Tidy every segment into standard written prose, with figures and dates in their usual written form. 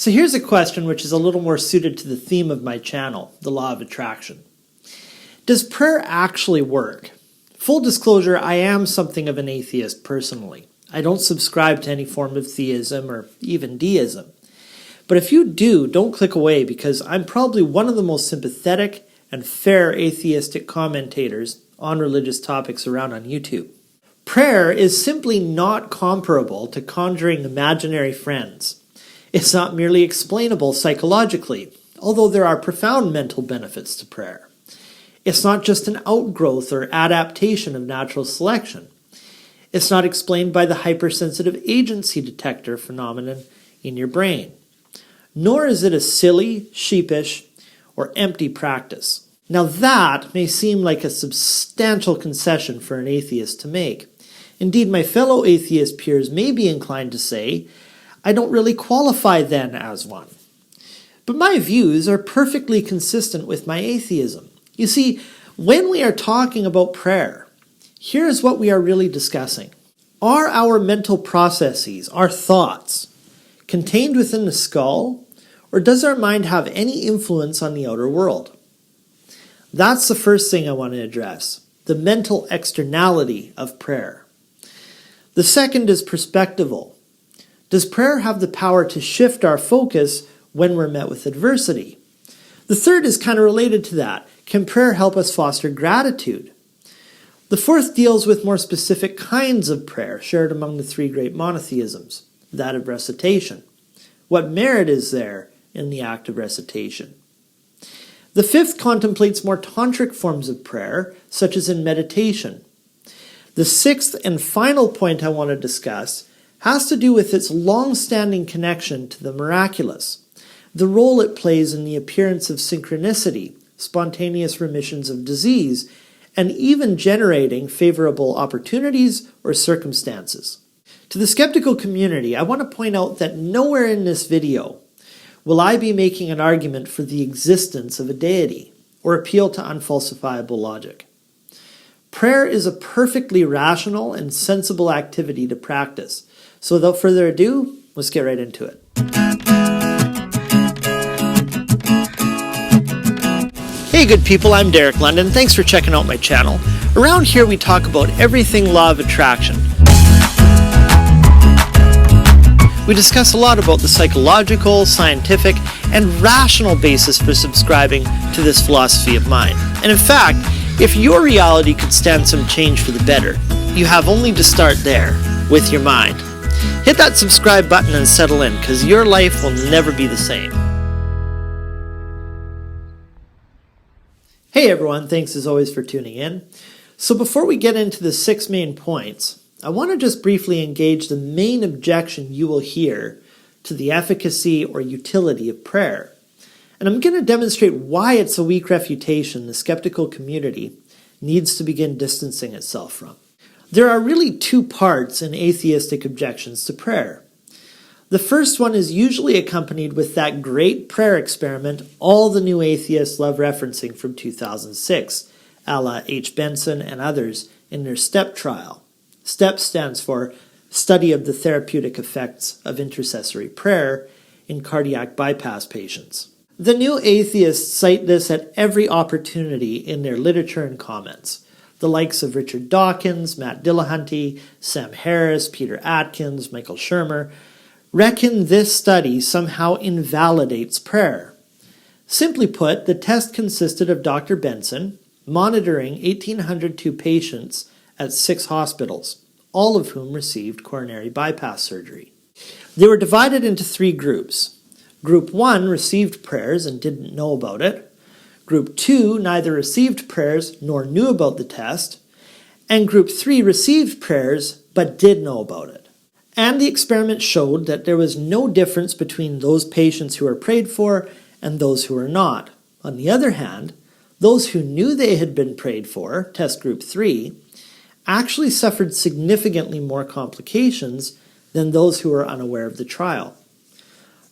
So here's a question which is a little more suited to the theme of my channel, the law of attraction. Does prayer actually work? Full disclosure, I am something of an atheist personally. I don't subscribe to any form of theism or even deism. But if you do, don't click away because I'm probably one of the most sympathetic and fair atheistic commentators on religious topics around on YouTube. Prayer is simply not comparable to conjuring imaginary friends. It's not merely explainable psychologically, although there are profound mental benefits to prayer. It's not just an outgrowth or adaptation of natural selection. It's not explained by the hypersensitive agency detector phenomenon in your brain. Nor is it a silly, sheepish, or empty practice. Now that may seem like a substantial concession for an atheist to make. Indeed, my fellow atheist peers may be inclined to say, I don't really qualify then as one. But my views are perfectly consistent with my atheism. You see, when we are talking about prayer, here's what we are really discussing. Are our mental processes, our thoughts, contained within the skull, or does our mind have any influence on the outer world? That's the first thing I want to address, the mental externality of prayer. The second is perspectival. Does prayer have the power to shift our focus when we're met with adversity? The third is kind of related to that. Can prayer help us foster gratitude? The fourth deals with more specific kinds of prayer shared among the three great monotheisms, that of recitation. What merit is there in the act of recitation? The fifth contemplates more tantric forms of prayer, such as in meditation. The sixth and final point I want to discuss has to do with its long-standing connection to the miraculous, the role it plays in the appearance of synchronicity, spontaneous remissions of disease, and even generating favorable opportunities or circumstances. To the skeptical community, I want to point out that nowhere in this video will I be making an argument for the existence of a deity or appeal to unfalsifiable logic. Prayer is a perfectly rational and sensible activity to practice. So without further ado, let's get right into it. Hey good people, I'm Derek London. Thanks for checking out my channel. Around here we talk about everything law of attraction. We discuss a lot about the psychological, scientific, and rational basis for subscribing to this philosophy of mine. And in fact, if your reality could stand some change for the better, you have only to start there, with your mind. Hit that subscribe button and settle in, because your life will never be the same. Hey everyone, thanks as always for tuning in. So before we get into the 6 main points, I want to just briefly engage the main objection you will hear to the efficacy or utility of prayer. And I'm going to demonstrate why it's a weak refutation the skeptical community needs to begin distancing itself from. There are really 2 parts in atheistic objections to prayer. The first one is usually accompanied with that great prayer experiment all the new atheists love referencing from 2006, a la H. Benson and others in their STEP trial. STEP stands for Study of the Therapeutic Effects of Intercessory Prayer in Cardiac Bypass Patients. The new atheists cite this at every opportunity in their literature and comments. The likes of Richard Dawkins, Matt Dillahunty, Sam Harris, Peter Atkins, Michael Shermer reckon this study somehow invalidates prayer. Simply put, the test consisted of Dr. Benson monitoring 1,802 patients at 6 hospitals, all of whom received coronary bypass surgery. They were divided into 3 groups. Group 1 received prayers and didn't know about it. Group 2 neither received prayers nor knew about the test. And Group 3 received prayers but did know about it. And the experiment showed that there was no difference between those patients who were prayed for and those who were not. On the other hand, those who knew they had been prayed for, test Group 3, actually suffered significantly more complications than those who were unaware of the trial.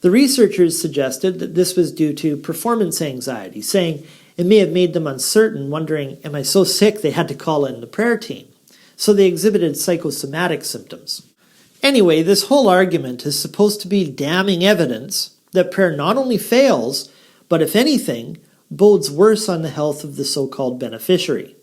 The researchers suggested that this was due to performance anxiety, saying it may have made them uncertain, wondering, am I so sick they had to call in the prayer team? So they exhibited psychosomatic symptoms. Anyway, this whole argument is supposed to be damning evidence that prayer not only fails, but if anything, bodes worse on the health of the so-called beneficiary.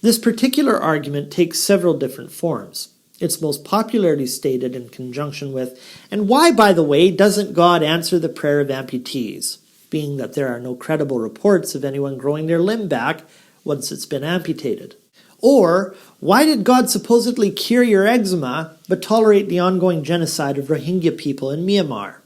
This particular argument takes several different forms. It's most popularly stated in conjunction with, and why, by the way, doesn't God answer the prayer of amputees, being that there are no credible reports of anyone growing their limb back once it's been amputated? Or, why did God supposedly cure your eczema but tolerate the ongoing genocide of Rohingya people in Myanmar?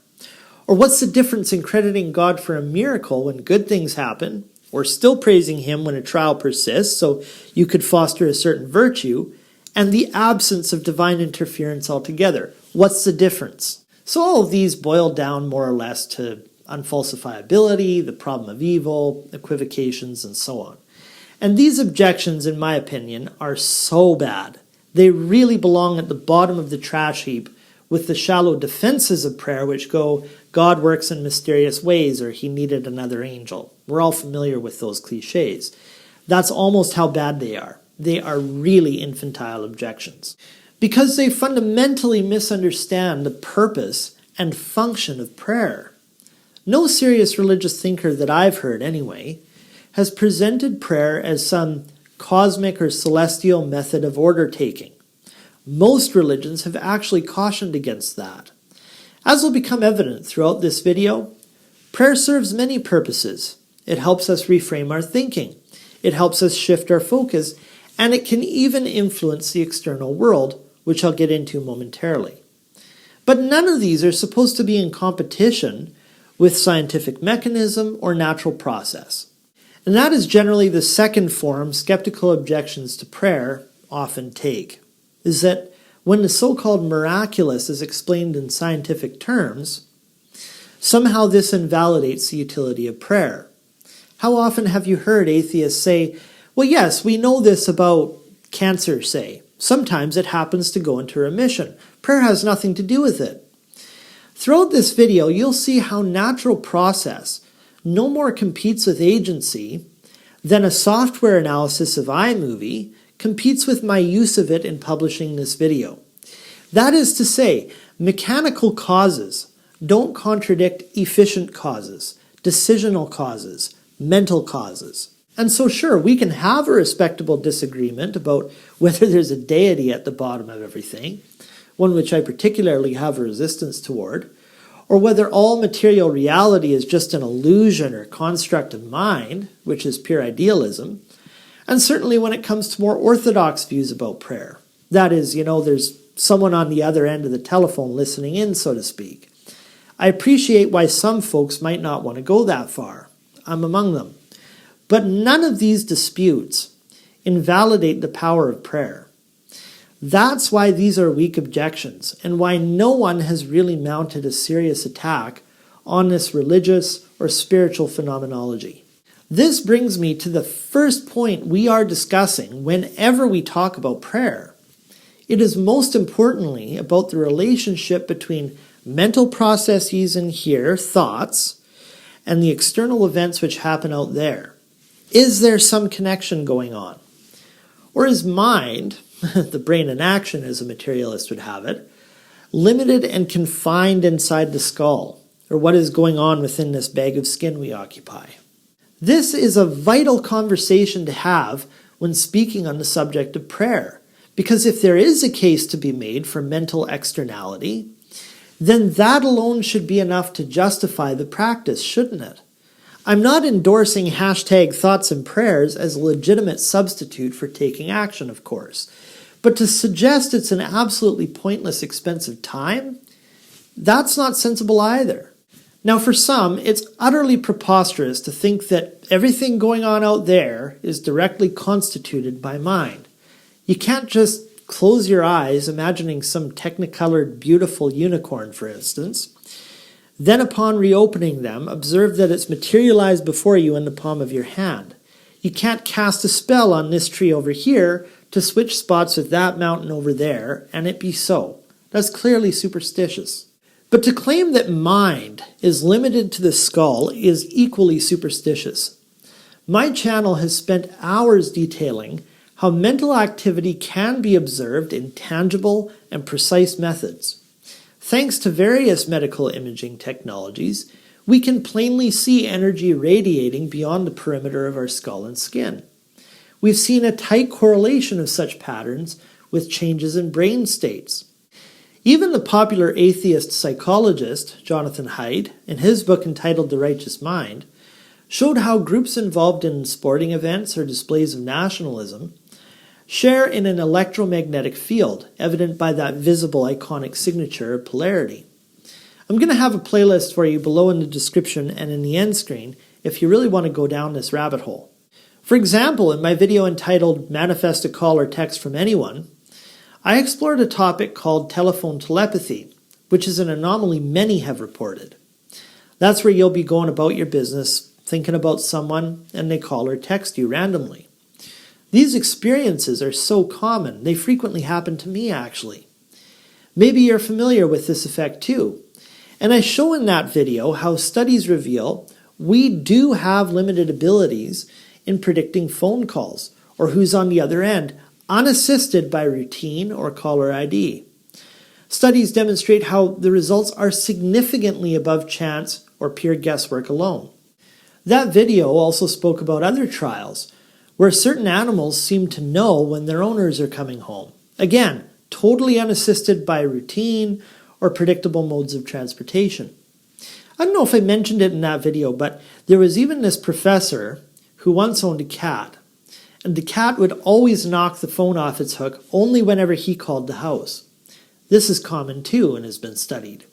Or what's the difference in crediting God for a miracle when good things happen, or still praising him when a trial persists so you could foster a certain virtue, and the absence of divine interference altogether? What's the difference? So all of these boil down more or less to unfalsifiability, the problem of evil, equivocations, and so on. And these objections, in my opinion, are so bad. They really belong at the bottom of the trash heap with the shallow defenses of prayer which go, God works in mysterious ways, or he needed another angel. We're all familiar with those cliches. That's almost how bad they are. They are really infantile objections, because they fundamentally misunderstand the purpose and function of prayer. No serious religious thinker that I've heard anyway has presented prayer as some cosmic or celestial method of order-taking. Most religions have actually cautioned against that. As will become evident throughout this video, prayer serves many purposes. It helps us reframe our thinking. It helps us shift our focus, and it can even influence the external world, which I'll get into momentarily. But none of these are supposed to be in competition with scientific mechanism or natural process. And that is generally the second form skeptical objections to prayer often take, is that when the so-called miraculous is explained in scientific terms, somehow this invalidates the utility of prayer. How often have you heard atheists say, well, yes, we know this about cancer, say. Sometimes it happens to go into remission. Prayer has nothing to do with it. Throughout this video, you'll see how natural process no more competes with agency than a software analysis of iMovie competes with my use of it in publishing this video. That is to say, mechanical causes don't contradict efficient causes, decisional causes, mental causes. And so sure, we can have a respectable disagreement about whether there's a deity at the bottom of everything, one which I particularly have a resistance toward, or whether all material reality is just an illusion or construct of mind, which is pure idealism, and certainly when it comes to more orthodox views about prayer. That is, there's someone on the other end of the telephone listening in, so to speak. I appreciate why some folks might not want to go that far. I'm among them. But none of these disputes invalidate the power of prayer. That's why these are weak objections, and why no one has really mounted a serious attack on this religious or spiritual phenomenology. This brings me to the first point we are discussing whenever we talk about prayer. It is most importantly about the relationship between mental processes in here, thoughts, and the external events which happen out there. Is there some connection going on? Or is mind, the brain in action as a materialist would have it, limited and confined inside the skull, or what is going on within this bag of skin we occupy? This is a vital conversation to have when speaking on the subject of prayer, because if there is a case to be made for mental externality, then that alone should be enough to justify the practice, shouldn't it? I'm not endorsing #Thoughts&Prayers as a legitimate substitute for taking action, of course. But to suggest it's an absolutely pointless expense of time, that's not sensible either. Now for some, it's utterly preposterous to think that everything going on out there is directly constituted by mind. You can't just close your eyes imagining some technicolored beautiful unicorn, for instance, then upon reopening them, observe that it's materialized before you in the palm of your hand. You can't cast a spell on this tree over here to switch spots with that mountain over there, and it be so. That's clearly superstitious. But to claim that mind is limited to the skull is equally superstitious. My channel has spent hours detailing how mental activity can be observed in tangible and precise methods. Thanks to various medical imaging technologies, we can plainly see energy radiating beyond the perimeter of our skull and skin. We've seen a tight correlation of such patterns with changes in brain states. Even the popular atheist psychologist Jonathan Haidt, in his book entitled The Righteous Mind, showed how groups involved in sporting events or displays of nationalism share in an electromagnetic field, evident by that visible iconic signature of polarity. I'm going to have a playlist for you below in the description and in the end screen if you really want to go down this rabbit hole. For example, in my video entitled Manifest a Call or Text from Anyone, I explored a topic called telephone telepathy, which is an anomaly many have reported. That's where you'll be going about your business, thinking about someone, and they call or text you randomly. These experiences are so common, they frequently happen to me actually. Maybe you're familiar with this effect too. And I show in that video how studies reveal we do have limited abilities in predicting phone calls or who's on the other end, unassisted by routine or caller ID. Studies demonstrate how the results are significantly above chance or pure guesswork alone. That video also spoke about other trials where certain animals seem to know when their owners are coming home. Again, totally unassisted by routine or predictable modes of transportation. I don't know if I mentioned it in that video, but there was even this professor who once owned a cat, and the cat would always knock the phone off its hook only whenever he called the house. This is common too and has been studied.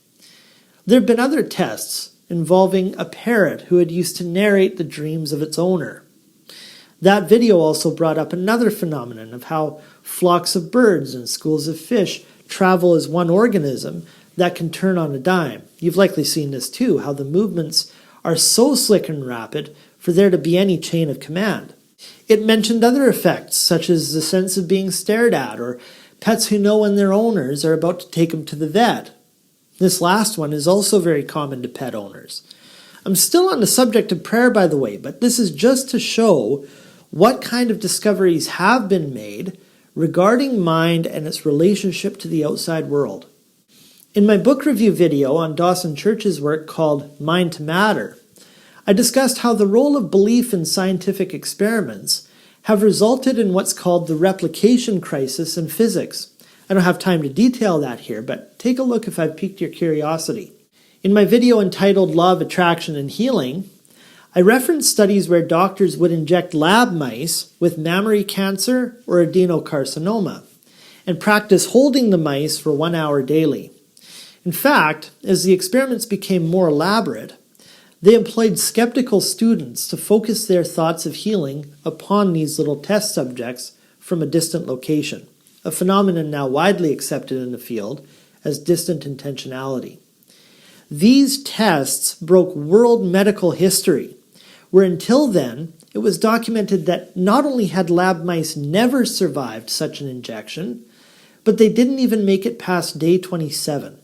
There have been other tests involving a parrot who had used to narrate the dreams of its owner. That video also brought up another phenomenon of how flocks of birds and schools of fish travel as one organism that can turn on a dime. You've likely seen this too, how the movements are so slick and rapid for there to be any chain of command. It mentioned other effects, such as the sense of being stared at, or pets who know when their owners are about to take them to the vet. This last one is also very common to pet owners. I'm still on the subject of prayer, by the way, but this is just to show what kind of discoveries have been made regarding mind and its relationship to the outside world. In my book review video on Dawson Church's work called Mind to Matter, I discussed how the role of belief in scientific experiments have resulted in what's called the replication crisis in physics. I don't have time to detail that here, but take a look if I've piqued your curiosity. In my video entitled Law of Attraction and Healing, I referenced studies where doctors would inject lab mice with mammary cancer or adenocarcinoma and practice holding the mice for 1 hour daily. In fact, as the experiments became more elaborate, they employed skeptical students to focus their thoughts of healing upon these little test subjects from a distant location, a phenomenon now widely accepted in the field as distant intentionality. These tests broke world medical history, where until then it was documented that not only had lab mice never survived such an injection, but they didn't even make it past day 27.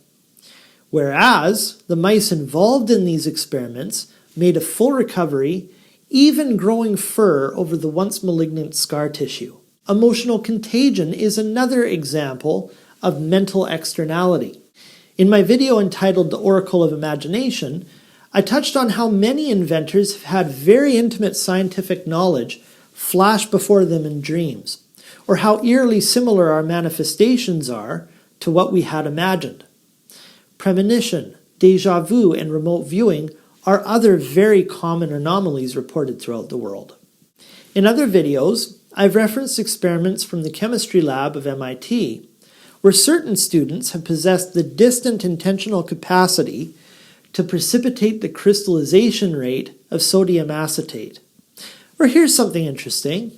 Whereas the mice involved in these experiments made a full recovery, even growing fur over the once malignant scar tissue. Emotional contagion is another example of mental externality. In my video entitled The Oracle of Imagination, I touched on how many inventors have had very intimate scientific knowledge flash before them in dreams, or how eerily similar our manifestations are to what we had imagined. Premonition, déjà vu, and remote viewing are other very common anomalies reported throughout the world. In other videos, I've referenced experiments from the chemistry lab of MIT, where certain students have possessed the distant intentional capacity to precipitate the crystallization rate of sodium acetate. Or here's something interesting.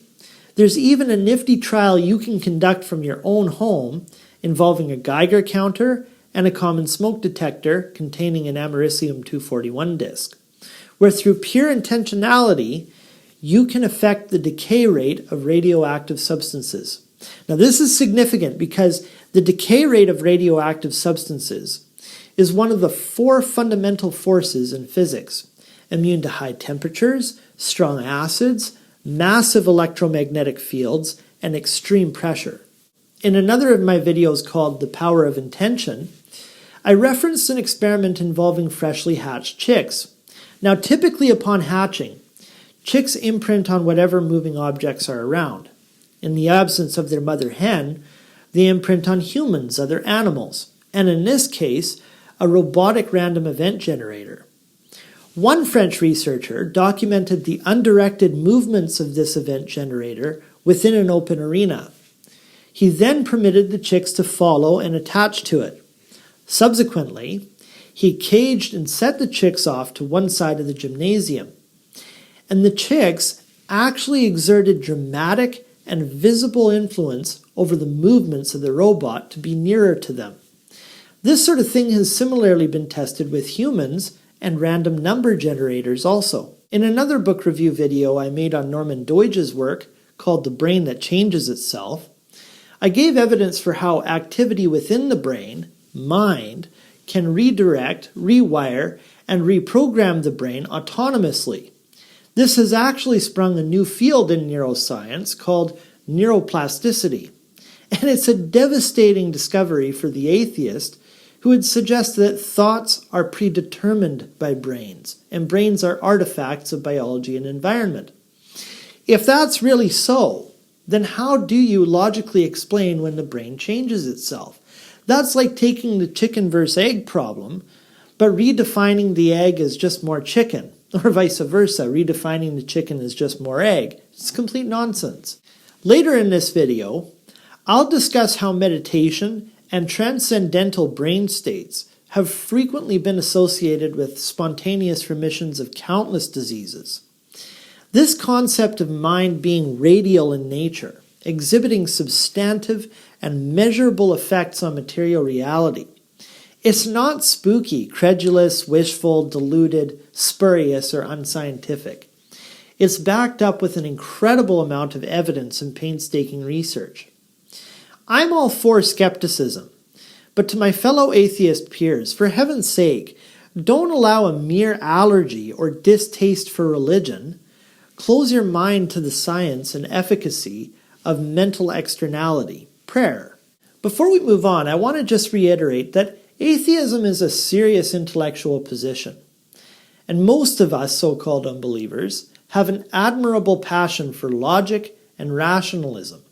There's even a nifty trial you can conduct from your own home involving a Geiger counter and a common smoke detector containing an americium-241 disc, where through pure intentionality, you can affect the decay rate of radioactive substances. Now this is significant because the decay rate of radioactive substances is one of the 4 fundamental forces in physics, immune to high temperatures, strong acids, massive electromagnetic fields, and extreme pressure. In another of my videos called The Power of Intention, I referenced an experiment involving freshly hatched chicks. Now, typically upon hatching, chicks imprint on whatever moving objects are around. In the absence of their mother hen, they imprint on humans, other animals, and in this case, a robotic random event generator. One French researcher documented the undirected movements of this event generator within an open arena. He then permitted the chicks to follow and attach to it. Subsequently, he caged and set the chicks off to one side of the gymnasium. And the chicks actually exerted dramatic and visible influence over the movements of the robot to be nearer to them. This sort of thing has similarly been tested with humans and random number generators also. In another book review video I made on Norman Doidge's work called The Brain That Changes Itself, I gave evidence for how activity within the brain, mind, can redirect, rewire, and reprogram the brain autonomously. This has actually sprung a new field in neuroscience called neuroplasticity, and it's a devastating discovery for the atheist who would suggest that thoughts are predetermined by brains, and brains are artifacts of biology and environment. If that's really so, then how do you logically explain when the brain changes itself? That's like taking the chicken versus egg problem, but redefining the egg as just more chicken, or vice versa, redefining the chicken as just more egg. It's complete nonsense. Later in this video, I'll discuss how meditation and transcendental brain states have frequently been associated with spontaneous remissions of countless diseases. This concept of mind being radial in nature, exhibiting substantive and measurable effects on material reality. It's not spooky, credulous, wishful, deluded, spurious, or unscientific. It's backed up with an incredible amount of evidence and painstaking research. I'm all for skepticism, but to my fellow atheist peers, for heaven's sake, don't allow a mere allergy or distaste for religion. Close your mind to the science and efficacy of mental externality, prayer. Before we move on, I want to just reiterate that atheism is a serious intellectual position, and most of us so-called unbelievers have an admirable passion for logic and rationalism.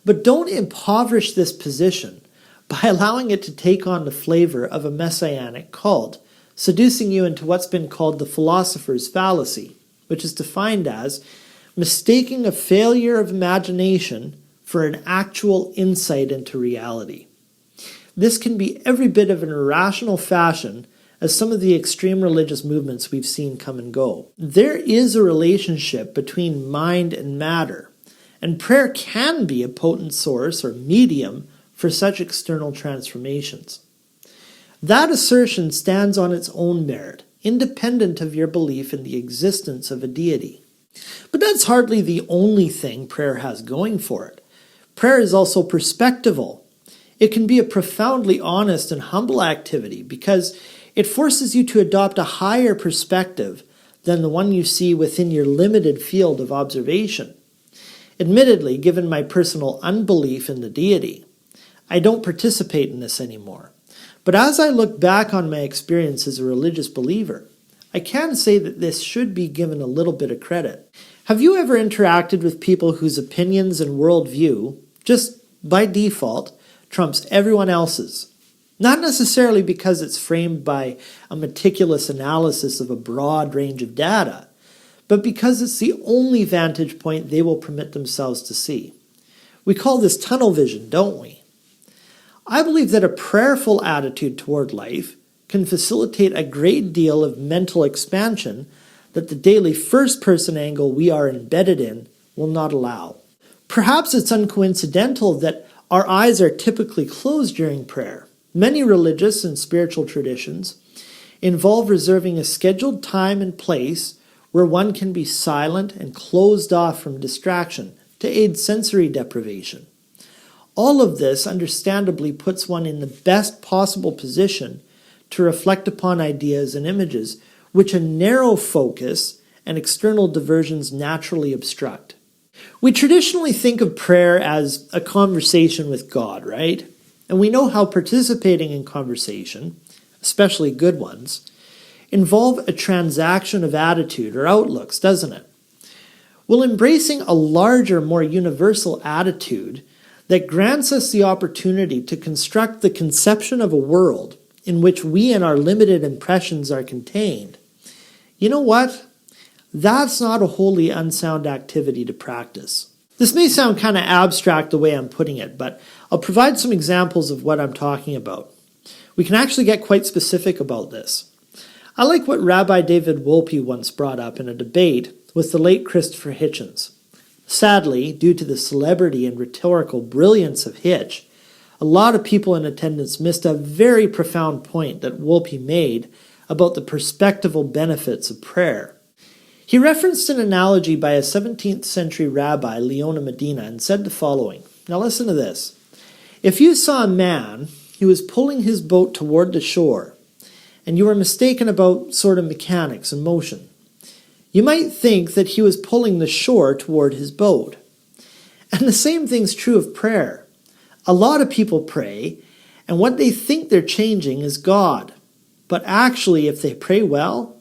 But don't impoverish this position by allowing it to take on the flavor of a messianic cult, seducing you into what's been called the philosopher's fallacy, which is defined as mistaking a failure of imagination for an actual insight into reality. This can be every bit of an irrational fashion as some of the extreme religious movements we've seen come and go. There is a relationship between mind and matter, and prayer can be a potent source or medium for such external transformations. That assertion stands on its own merit, independent of your belief in the existence of a deity. But that's hardly the only thing prayer has going for it. Prayer is also perspectival. It can be a profoundly honest and humble activity because it forces you to adopt a higher perspective than the one you see within your limited field of observation. Admittedly, given my personal unbelief in the deity, I don't participate in this anymore. But as I look back on my experience as a religious believer, I can say that this should be given a little bit of credit. Have you ever interacted with people whose opinions and worldview, just by default, trumps everyone else's? Not necessarily because it's framed by a meticulous analysis of a broad range of data, but because it's the only vantage point they will permit themselves to see. We call this tunnel vision, don't we? I believe that a prayerful attitude toward life can facilitate a great deal of mental expansion that the daily first-person angle we are embedded in will not allow. Perhaps it's uncoincidental that our eyes are typically closed during prayer. Many religious and spiritual traditions involve reserving a scheduled time and place where one can be silent and closed off from distraction to aid sensory deprivation. All of this understandably puts one in the best possible position to reflect upon ideas and images which a narrow focus and external diversions naturally obstruct. We traditionally think of prayer as a conversation with God, right? And we know how participating in conversation, especially good ones, involve a transaction of attitude or outlooks, doesn't it? Well, embracing a larger, more universal attitude that grants us the opportunity to construct the conception of a world in which we and our limited impressions are contained, you know what? That's not a wholly unsound activity to practice. This may sound kind of abstract the way I'm putting it, but I'll provide some examples of what I'm talking about. We can actually get quite specific about this. I like what Rabbi David Wolpe once brought up in a debate with the late Christopher Hitchens. Sadly, due to the celebrity and rhetorical brilliance of Hitch, a lot of people in attendance missed a very profound point that Wolpe made about the perspectival benefits of prayer. He referenced an analogy by a 17th century rabbi, Leona Medina, and said the following. Now listen to this. If you saw a man who was pulling his boat toward the shore, and you were mistaken about sort of mechanics and motion, you might think that he was pulling the shore toward his boat. And the same thing's true of prayer. A lot of people pray, and what they think they're changing is God. But actually, if they pray well,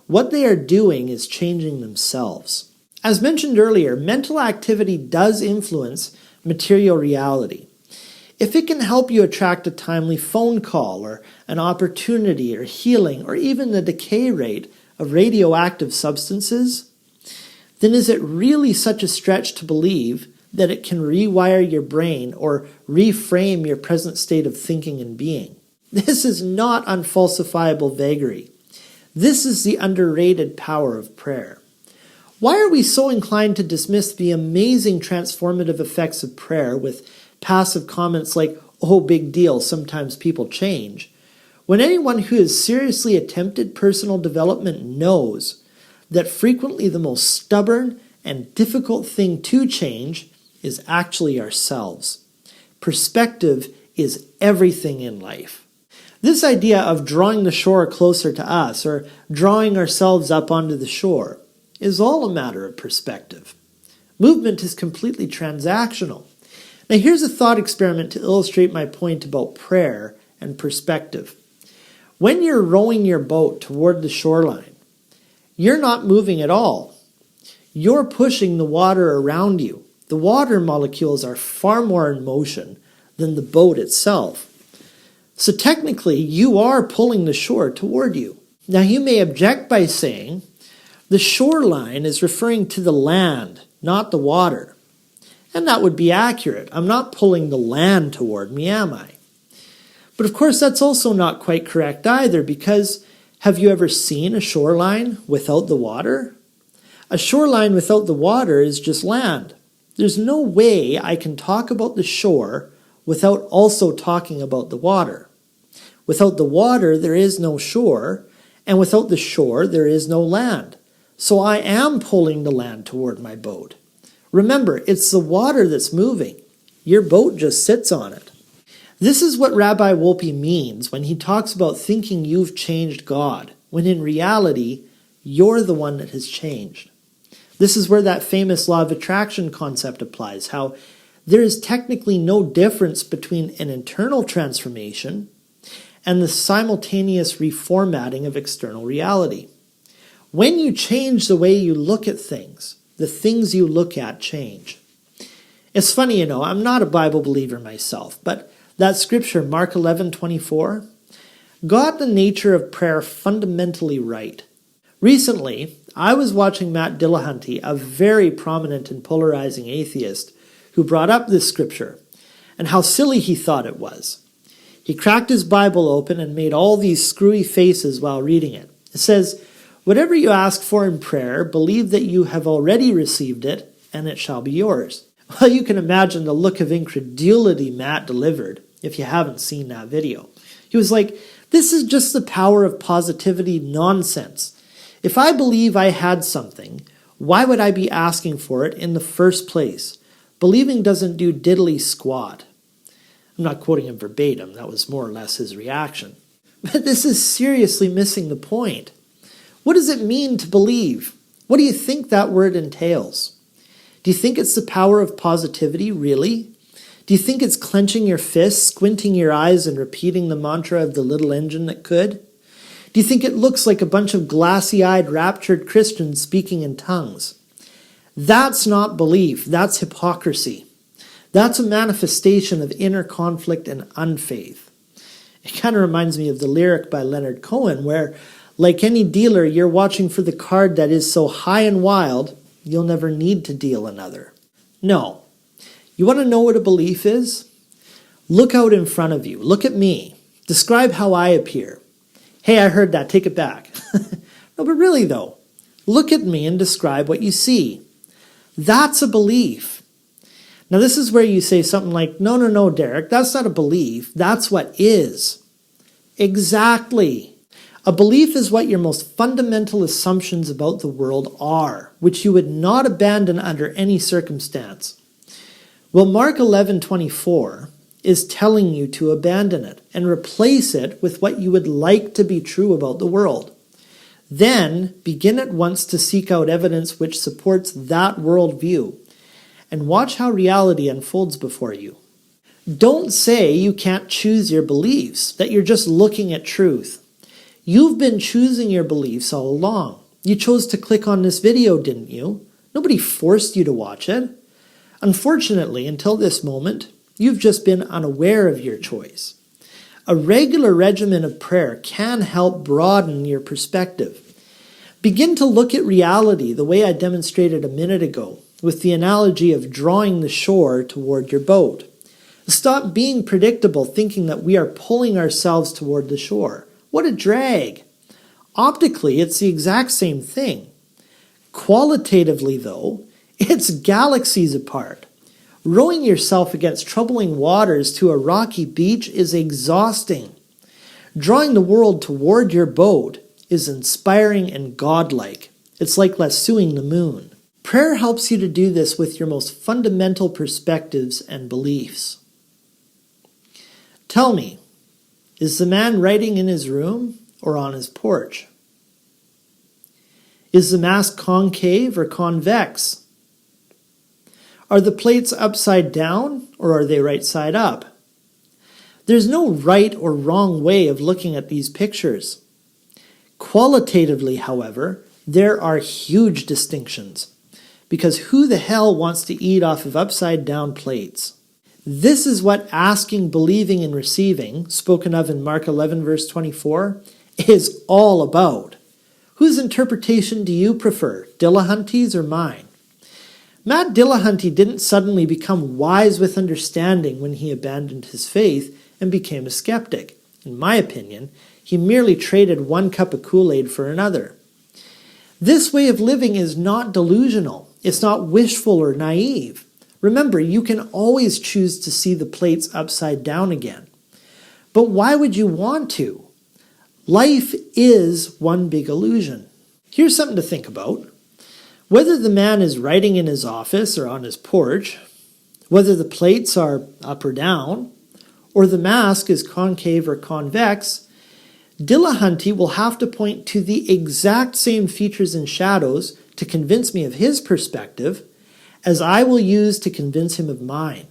what they are doing is changing themselves. As mentioned earlier, mental activity does influence material reality. If it can help you attract a timely phone call or an opportunity or healing or even the decay rate of radioactive substances, then is it really such a stretch to believe that it can rewire your brain or reframe your present state of thinking and being? This is not unfalsifiable vagary. This is the underrated power of prayer. Why are we so inclined to dismiss the amazing transformative effects of prayer with passive comments like, oh, big deal, sometimes people change, when anyone who has seriously attempted personal development knows that frequently the most stubborn and difficult thing to change is actually ourselves? Perspective is everything in life. This idea of drawing the shore closer to us or drawing ourselves up onto the shore is all a matter of perspective. Movement is completely transactional. Now here's a thought experiment to illustrate my point about prayer and perspective. When you're rowing your boat toward the shoreline, you're not moving at all. You're pushing the water around you. The water molecules are far more in motion than the boat itself. So technically, you are pulling the shore toward you. Now you may object by saying, the shoreline is referring to the land, not the water. And that would be accurate. I'm not pulling the land toward me, am I? But of course, that's also not quite correct either, because have you ever seen a shoreline without the water? A shoreline without the water is just land. There's no way I can talk about the shore without also talking about the water. Without the water, there is no shore, and without the shore, there is no land. So I am pulling the land toward my boat. Remember, it's the water that's moving. Your boat just sits on it. This is what Rabbi Wolpe means when he talks about thinking you've changed God, when in reality, you're the one that has changed. This is where that famous law of attraction concept applies, how there is technically no difference between an internal transformation and the simultaneous reformatting of external reality. When you change the way you look at things, the things you look at change. It's funny, I'm not a Bible believer myself, but that scripture, Mark 11:24, got the nature of prayer fundamentally right. Recently, I was watching Matt Dillahunty, a very prominent and polarizing atheist, who brought up this scripture and how silly he thought it was. He cracked his Bible open and made all these screwy faces while reading it. It says, "Whatever you ask for in prayer, believe that you have already received it, and it shall be yours." Well, you can imagine the look of incredulity Matt delivered if you haven't seen that video. He was like, this is just the power of positivity nonsense. If I believe I had something, why would I be asking for it in the first place? Believing doesn't do diddly squat. I'm not quoting him verbatim. That was more or less his reaction. But this is seriously missing the point. What does it mean to believe? What do you think that word entails? Do you think it's the power of positivity, really? Do you think it's clenching your fists, squinting your eyes, and repeating the mantra of the little engine that could? Do you think it looks like a bunch of glassy-eyed, raptured Christians speaking in tongues? That's not belief, that's hypocrisy. That's a manifestation of inner conflict and unfaith. It kind of reminds me of the lyric by Leonard Cohen where, like any dealer, you're watching for the card that is so high and wild, you'll never need to deal another. No. You want to know what a belief is? Look out in front of you. Look at me. Describe how I appear. Hey, I heard that. Take it back. No, but really though, look at me and describe what you see. That's a belief. Now this is where you say something like, no, Derek, that's not a belief. That's what is. Exactly. A belief is what your most fundamental assumptions about the world are, which you would not abandon under any circumstance. Well, Mark 11:24 is telling you to abandon it and replace it with what you would like to be true about the world. Then begin at once to seek out evidence which supports that worldview, and watch how reality unfolds before you. Don't say you can't choose your beliefs, that you're just looking at truth. You've been choosing your beliefs all along. You chose to click on this video, didn't you? Nobody forced you to watch it. Unfortunately, until this moment, you've just been unaware of your choice. A regular regimen of prayer can help broaden your perspective. Begin to look at reality the way I demonstrated a minute ago, with the analogy of drawing the shore toward your boat. Stop being predictable, thinking that we are pulling ourselves toward the shore. What a drag! Optically, it's the exact same thing. Qualitatively, though, it's galaxies apart. Rowing yourself against troubling waters to a rocky beach is exhausting. Drawing the world toward your boat is inspiring and godlike. It's like lassoing the moon. Prayer helps you to do this with your most fundamental perspectives and beliefs. Tell me, is the man writing in his room or on his porch? Is the mask concave or convex? Are the plates upside down or are they right side up? There's no right or wrong way of looking at these pictures. Qualitatively, however, there are huge distinctions, because who the hell wants to eat off of upside down plates? This is what asking, believing, and receiving, spoken of in Mark 11 verse 24, is all about. Whose interpretation do you prefer, Dillahunty's or mine? Matt Dillahunty didn't suddenly become wise with understanding when he abandoned his faith and became a skeptic. In my opinion, he merely traded one cup of Kool-Aid for another. This way of living is not delusional. It's not wishful or naive. Remember, you can always choose to see the plates upside down again. But why would you want to? Life is one big illusion. Here's something to think about. Whether the man is writing in his office or on his porch, whether the plates are up or down, or the mask is concave or convex, Dillahunty will have to point to the exact same features and shadows to convince me of his perspective as I will use to convince him of mine.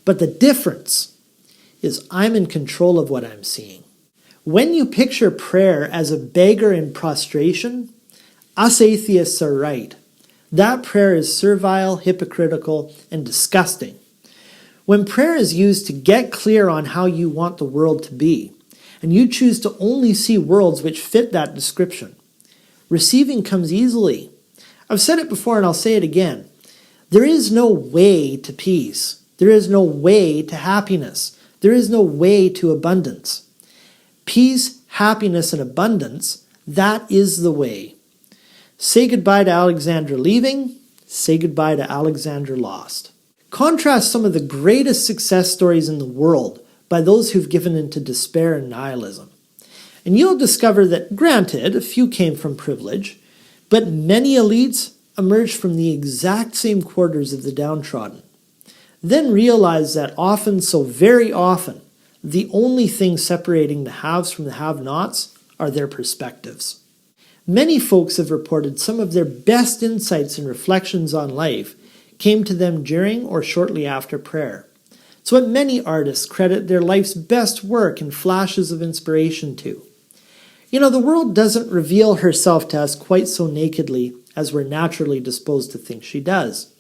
But the difference is I'm in control of what I'm seeing. When you picture prayer as a beggar in prostration, us atheists are right. That prayer is servile, hypocritical, and disgusting. When prayer is used to get clear on how you want the world to be, and you choose to only see worlds which fit that description, receiving comes easily. I've said it before and I'll say it again. There is no way to peace. There is no way to happiness. There is no way to abundance. Peace, happiness, and abundance, that is the way. Say goodbye to Alexandra leaving. Say goodbye to Alexandra lost. Contrast some of the greatest success stories in the world by those who've given into despair and nihilism. And you'll discover that, granted, a few came from privilege, but many elites emerged from the exact same quarters of the downtrodden. Then realize that often, so very often, the only thing separating the haves from the have-nots are their perspectives. Many folks have reported some of their best insights and reflections on life came to them during or shortly after prayer. It's what many artists credit their life's best work and flashes of inspiration to. The world doesn't reveal herself to us quite so nakedly as we're naturally disposed to think she does.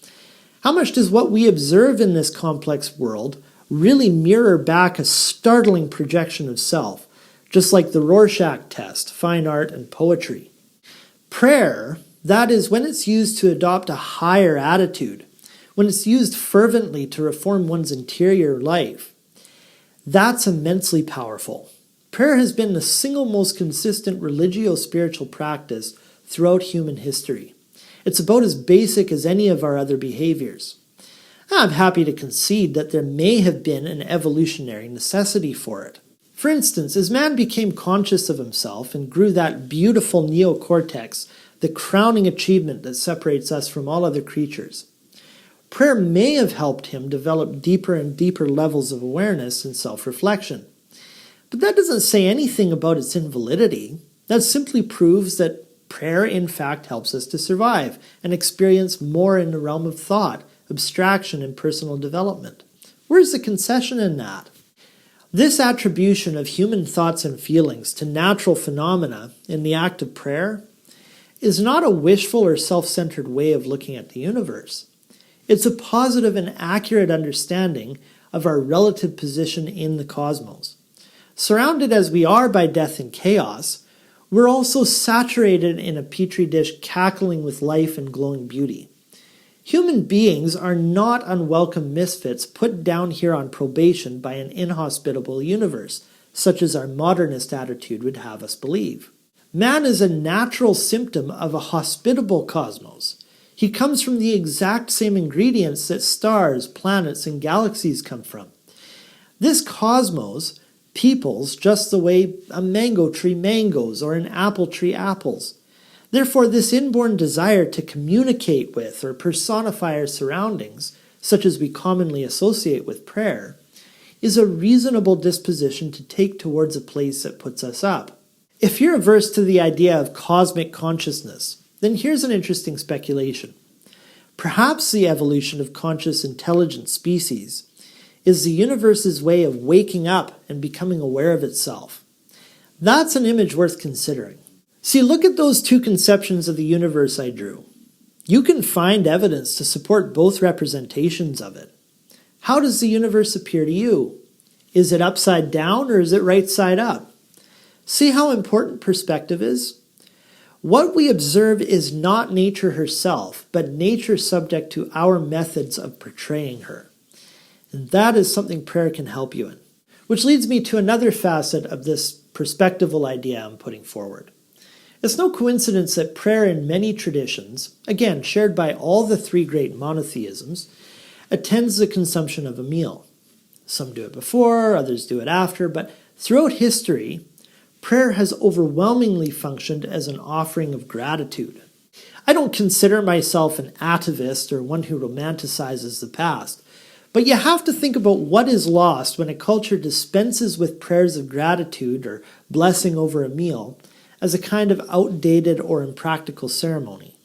How much does what we observe in this complex world really mirror back a startling projection of self, just like the Rorschach test, fine art, and poetry? Prayer, that is, when it's used to adopt a higher attitude, when it's used fervently to reform one's interior life, that's immensely powerful. Prayer has been the single most consistent religio-spiritual practice throughout human history. It's about as basic as any of our other behaviors. I'm happy to concede that there may have been an evolutionary necessity for it. For instance, as man became conscious of himself and grew that beautiful neocortex, the crowning achievement that separates us from all other creatures, prayer may have helped him develop deeper and deeper levels of awareness and self-reflection. But that doesn't say anything about its invalidity. That simply proves that prayer in fact helps us to survive and experience more in the realm of thought, abstraction, and personal development. Where's the concession in that? This attribution of human thoughts and feelings to natural phenomena in the act of prayer is not a wishful or self-centered way of looking at the universe. It's a positive and accurate understanding of our relative position in the cosmos. Surrounded as we are by death and chaos, we're also saturated in a petri dish cackling with life and glowing beauty. Human beings are not unwelcome misfits put down here on probation by an inhospitable universe, such as our modernist attitude would have us believe. Man is a natural symptom of a hospitable cosmos. He comes from the exact same ingredients that stars, planets, and galaxies come from. This cosmos peoples just the way a mango tree mangoes or an apple tree apples. Therefore, this inborn desire to communicate with or personify our surroundings, such as we commonly associate with prayer, is a reasonable disposition to take towards a place that puts us up. If you're averse to the idea of cosmic consciousness, then here's an interesting speculation. Perhaps the evolution of conscious intelligent species is the universe's way of waking up and becoming aware of itself. That's an image worth considering. See, look at those two conceptions of the universe I drew. You can find evidence to support both representations of it. How does the universe appear to you? Is it upside down or is it right side up? See how important perspective is? What we observe is not nature herself, but nature subject to our methods of portraying her. And that is something prayer can help you in. Which leads me to another facet of this perspectival idea I'm putting forward. It's no coincidence that prayer in many traditions, again shared by all the three great monotheisms, attends the consumption of a meal. Some do it before, others do it after, but throughout history, prayer has overwhelmingly functioned as an offering of gratitude. I don't consider myself an atavist or one who romanticizes the past, but you have to think about what is lost when a culture dispenses with prayers of gratitude or blessing over a meal as a kind of outdated or impractical ceremony.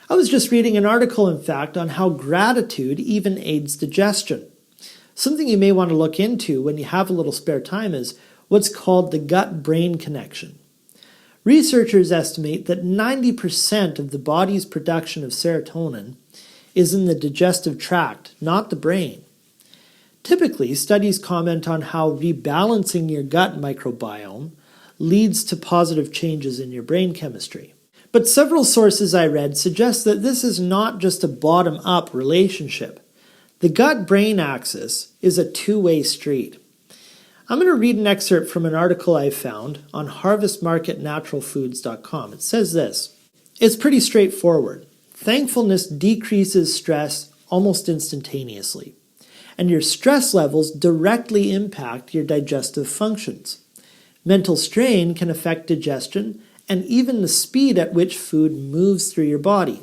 I was just reading an article, in fact, on how gratitude even aids digestion. Something you may want to look into when you have a little spare time is what's called the gut-brain connection. Researchers estimate that 90% of the body's production of serotonin is in the digestive tract, not the brain. Typically, studies comment on how rebalancing your gut microbiome leads to positive changes in your brain chemistry. But several sources I read suggest that this is not just a bottom-up relationship. The gut-brain axis is a two-way street. I'm going to read an excerpt from an article I found on harvestmarketnaturalfoods.com. It says this: it's pretty straightforward. Thankfulness decreases stress almost instantaneously, and your stress levels directly impact your digestive functions. Mental strain can affect digestion and even the speed at which food moves through your body.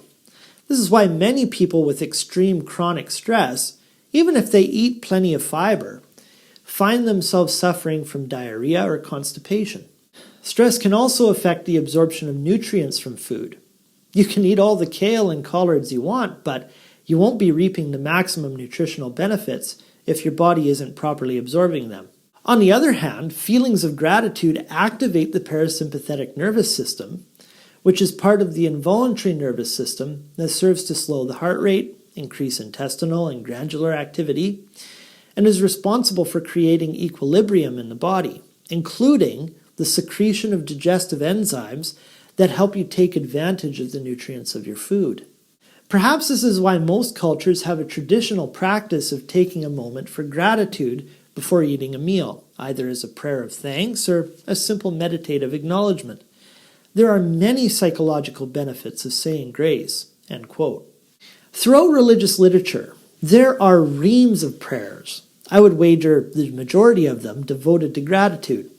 This is why many people with extreme chronic stress, even if they eat plenty of fiber, find themselves suffering from diarrhea or constipation. Stress can also affect the absorption of nutrients from food. You can eat all the kale and collards you want, but you won't be reaping the maximum nutritional benefits if your body isn't properly absorbing them. On the other hand, feelings of gratitude activate the parasympathetic nervous system, which is part of the involuntary nervous system that serves to slow the heart rate, increase intestinal and glandular activity, and is responsible for creating equilibrium in the body, including the secretion of digestive enzymes that help you take advantage of the nutrients of your food. Perhaps this is why most cultures have a traditional practice of taking a moment for gratitude before eating a meal, either as a prayer of thanks or a simple meditative acknowledgement. There are many psychological benefits of saying grace." End quote. Throughout religious literature, there are reams of prayers. I would wager the majority of them devoted to gratitude.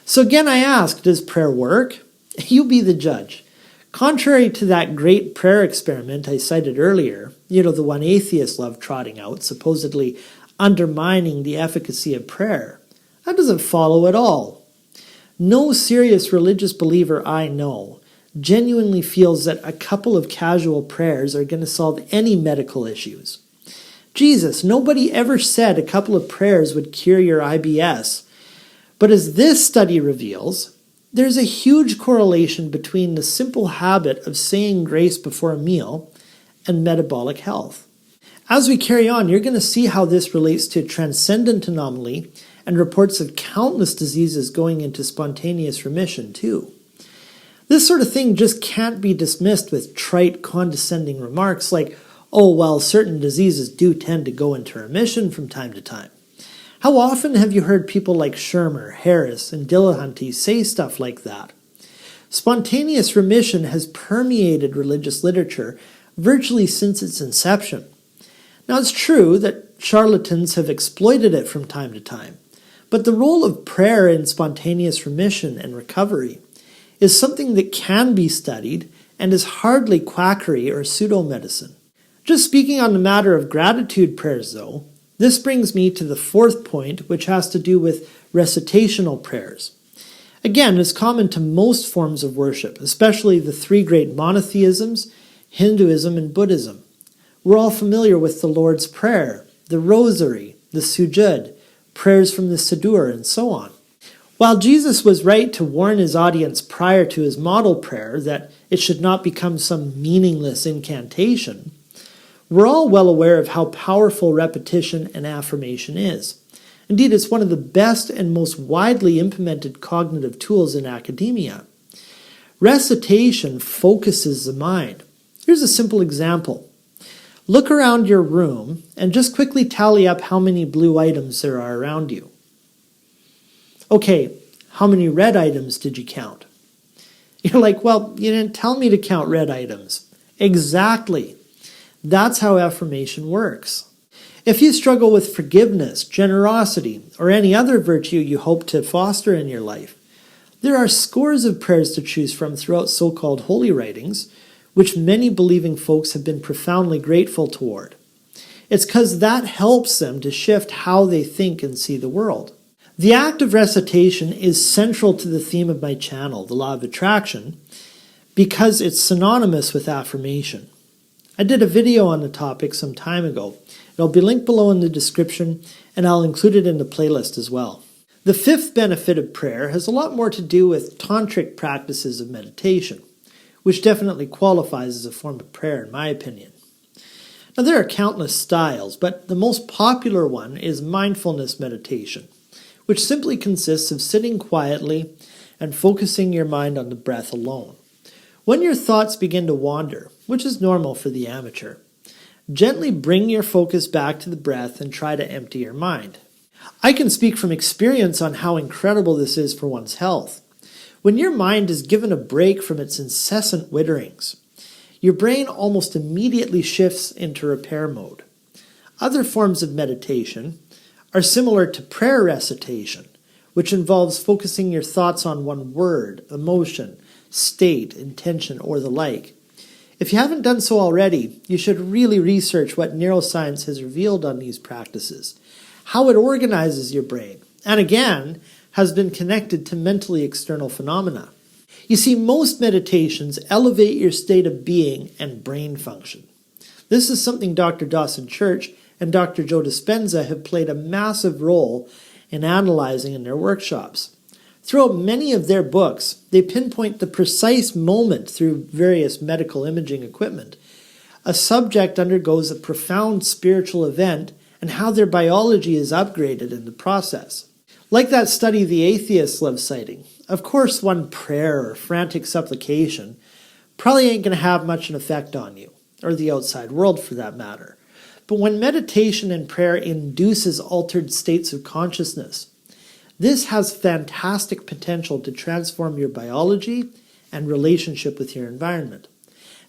So again, I ask, does prayer work? You be the judge. Contrary to that great prayer experiment I cited earlier, the one atheists love trotting out, supposedly undermining the efficacy of prayer, that doesn't follow at all. No serious religious believer I know genuinely feels that a couple of casual prayers are going to solve any medical issues. Jesus, nobody ever said a couple of prayers would cure your IBS. But as this study reveals, there's a huge correlation between the simple habit of saying grace before a meal and metabolic health. As we carry on, you're going to see how this relates to transcendent anomaly and reports of countless diseases going into spontaneous remission too. This sort of thing just can't be dismissed with trite, condescending remarks like, "Oh, well, certain diseases do tend to go into remission from time to time." How often have you heard people like Shermer, Harris, and Dillahunty say stuff like that? Spontaneous remission has permeated religious literature virtually since its inception. Now, it's true that charlatans have exploited it from time to time, but the role of prayer in spontaneous remission and recovery is something that can be studied and is hardly quackery or pseudo-medicine. Just speaking on the matter of gratitude prayers, though, this brings me to the fourth point, which has to do with recitational prayers. Again, it's common to most forms of worship, especially the three great monotheisms, Hinduism and Buddhism. We're all familiar with the Lord's Prayer, the Rosary, the Sujud, prayers from the Siddur, and so on. While Jesus was right to warn his audience prior to his model prayer that it should not become some meaningless incantation, we're all well aware of how powerful repetition and affirmation is. Indeed, it's one of the best and most widely implemented cognitive tools in academia. Recitation focuses the mind. Here's a simple example. Look around your room and just quickly tally up how many blue items there are around you. Okay, how many red items did you count? You're like, well, you didn't tell me to count red items. Exactly. That's how affirmation works. If you struggle with forgiveness, generosity, or any other virtue you hope to foster in your life, there are scores of prayers to choose from throughout so-called holy writings, which many believing folks have been profoundly grateful toward. It's because that helps them to shift how they think and see the world. The act of recitation is central to the theme of my channel, the law of attraction, because it's synonymous with affirmation. I did a video on the topic some time ago. It'll be linked below in the description, and I'll include it in the playlist as well. The fifth benefit of prayer has a lot more to do with tantric practices of meditation, which definitely qualifies as a form of prayer in my opinion. Now, there are countless styles, but the most popular one is mindfulness meditation, which simply consists of sitting quietly and focusing your mind on the breath alone. When your thoughts begin to wander, which is normal for the amateur, gently bring your focus back to the breath and try to empty your mind. I can speak from experience on how incredible this is for one's health. When your mind is given a break from its incessant witterings, your brain almost immediately shifts into repair mode. Other forms of meditation are similar to prayer recitation, which involves focusing your thoughts on one word, emotion, state, intention, or the like. If you haven't done so already, you should really research what neuroscience has revealed on these practices, how it organizes your brain, and again, has been connected to mentally external phenomena. You see, most meditations elevate your state of being and brain function. This is something Dr. Dawson Church and Dr. Joe Dispenza have played a massive role in analyzing in their workshops. Throughout many of their books, they pinpoint the precise moment through various medical imaging equipment a subject undergoes a profound spiritual event and how their biology is upgraded in the process. Like that study the Atheists love citing, of course one prayer or frantic supplication probably ain't going to have much an effect on you, or the outside world for that matter. But when meditation and prayer induces altered states of consciousness, this has fantastic potential to transform your biology and relationship with your environment.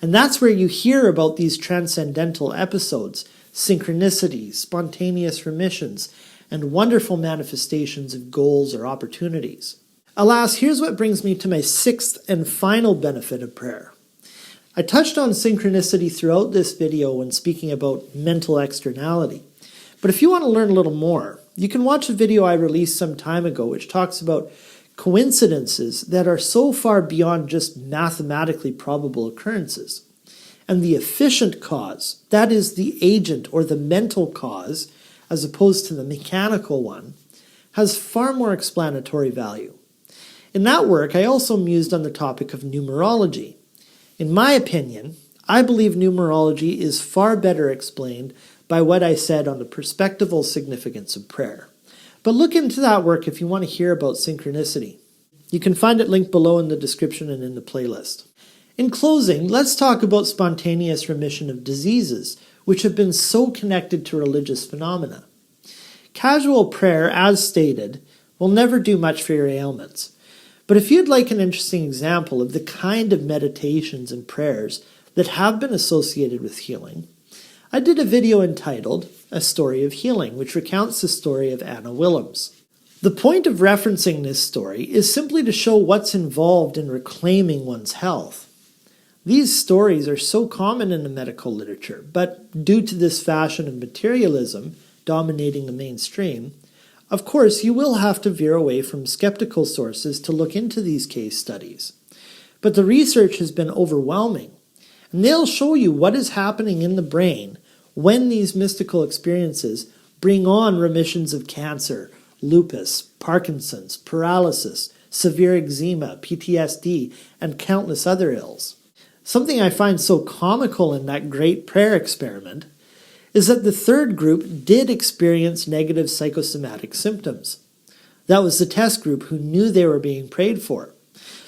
And that's where you hear about these transcendental episodes, synchronicity, spontaneous remissions, and wonderful manifestations of goals or opportunities. Alas, here's what brings me to my sixth and final benefit of prayer. I touched on synchronicity throughout this video when speaking about mental externality. But if you want to learn a little more, you can watch a video I released some time ago which talks about coincidences that are so far beyond just mathematically probable occurrences. And the efficient cause, that is the agent or the mental cause, as opposed to the mechanical one, has far more explanatory value. In that work, I also mused on the topic of numerology. In my opinion, I believe numerology is far better explained by what I said on the perspectival significance of prayer. But look into that work if you want to hear about synchronicity. You can find it linked below in the description and in the playlist. In closing, let's talk about spontaneous remission of diseases, which have been so connected to religious phenomena. Casual prayer, as stated, will never do much for your ailments. But if you'd like an interesting example of the kind of meditations and prayers that have been associated with healing, I did a video entitled A Story of Healing, which recounts the story of Anna Willems. The point of referencing this story is simply to show what's involved in reclaiming one's health. These stories are so common in the medical literature, but due to this fashion of materialism dominating the mainstream, of course you will have to veer away from skeptical sources to look into these case studies. But the research has been overwhelming, and they'll show you what is happening in the brain when these mystical experiences bring on remissions of cancer, lupus, Parkinson's, paralysis, severe eczema, PTSD, and countless other ills. Something I find so comical in that great prayer experiment is that the third group did experience negative psychosomatic symptoms. That was the test group who knew they were being prayed for.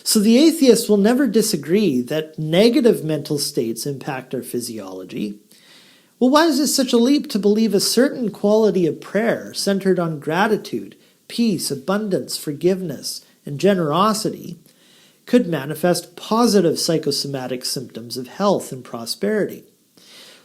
So the atheists will never disagree that negative mental states impact our physiology. Well, why is it such a leap to believe a certain quality of prayer centered on gratitude, peace, abundance, forgiveness, and generosity could manifest positive psychosomatic symptoms of health and prosperity?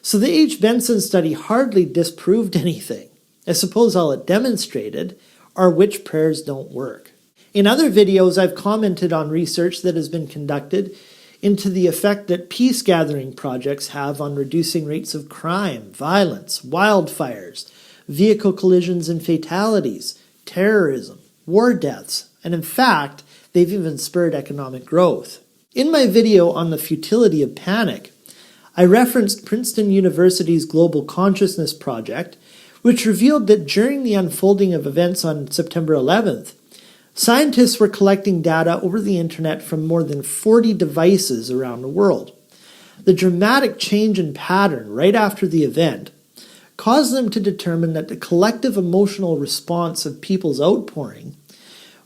So the H. Benson study hardly disproved anything. I suppose all it demonstrated are which prayers don't work. In other videos, I've commented on research that has been conducted into the effect that peace-gathering projects have on reducing rates of crime, violence, wildfires, vehicle collisions and fatalities, terrorism, war deaths, and in fact, they've even spurred economic growth. In my video on the futility of panic, I referenced Princeton University's Global Consciousness Project, which revealed that during the unfolding of events on September 11th, scientists were collecting data over the internet from more than 40 devices around the world. The dramatic change in pattern right after the event caused them to determine that the collective emotional response of people's outpouring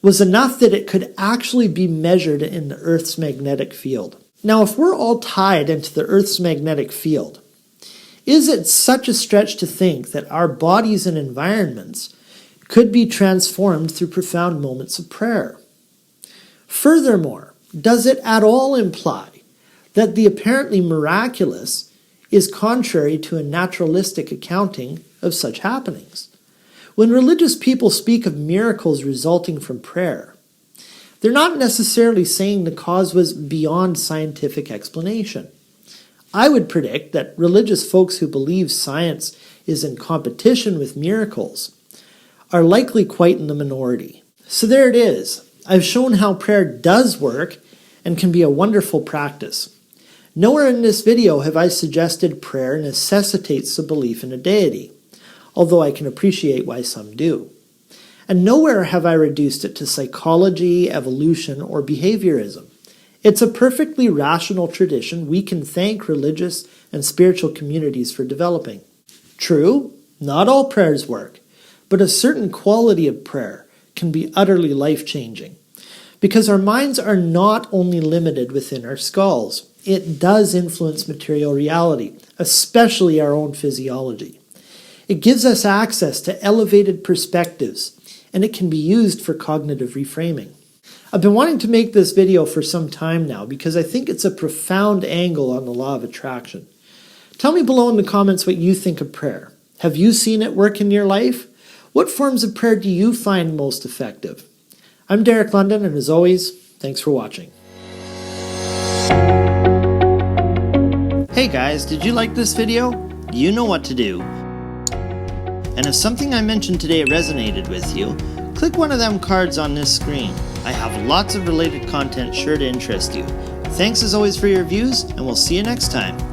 was enough that it could actually be measured in the Earth's magnetic field. Now, if we're all tied into the Earth's magnetic field, is it such a stretch to think that our bodies and environments could be transformed through profound moments of prayer? Furthermore, does it at all imply that the apparently miraculous is contrary to a naturalistic accounting of such happenings? When religious people speak of miracles resulting from prayer, they're not necessarily saying the cause was beyond scientific explanation. I would predict that religious folks who believe science is in competition with miracles are likely quite in the minority. So there it is. I've shown how prayer does work and can be a wonderful practice. Nowhere in this video have I suggested prayer necessitates the belief in a deity. although I can appreciate why some do. And nowhere have I reduced it to psychology, evolution, or behaviorism. It's a perfectly rational tradition we can thank religious and spiritual communities for developing. True, not all prayers work, but a certain quality of prayer can be utterly life-changing. Because our minds are not only limited within our skulls, it does influence material reality, especially our own physiology. It gives us access to elevated perspectives, and it can be used for cognitive reframing. I've been wanting to make this video for some time now because I think it's a profound angle on the law of attraction. Tell me below in the comments what you think of prayer. Have you seen it work in your life? What forms of prayer do you find most effective? I'm Derek London, and as always, thanks for watching. Hey guys, did you like this video? You know what to do. And if something I mentioned today resonated with you, click one of them cards on this screen. I have lots of related content sure to interest you. Thanks as always for your views, and we'll see you next time.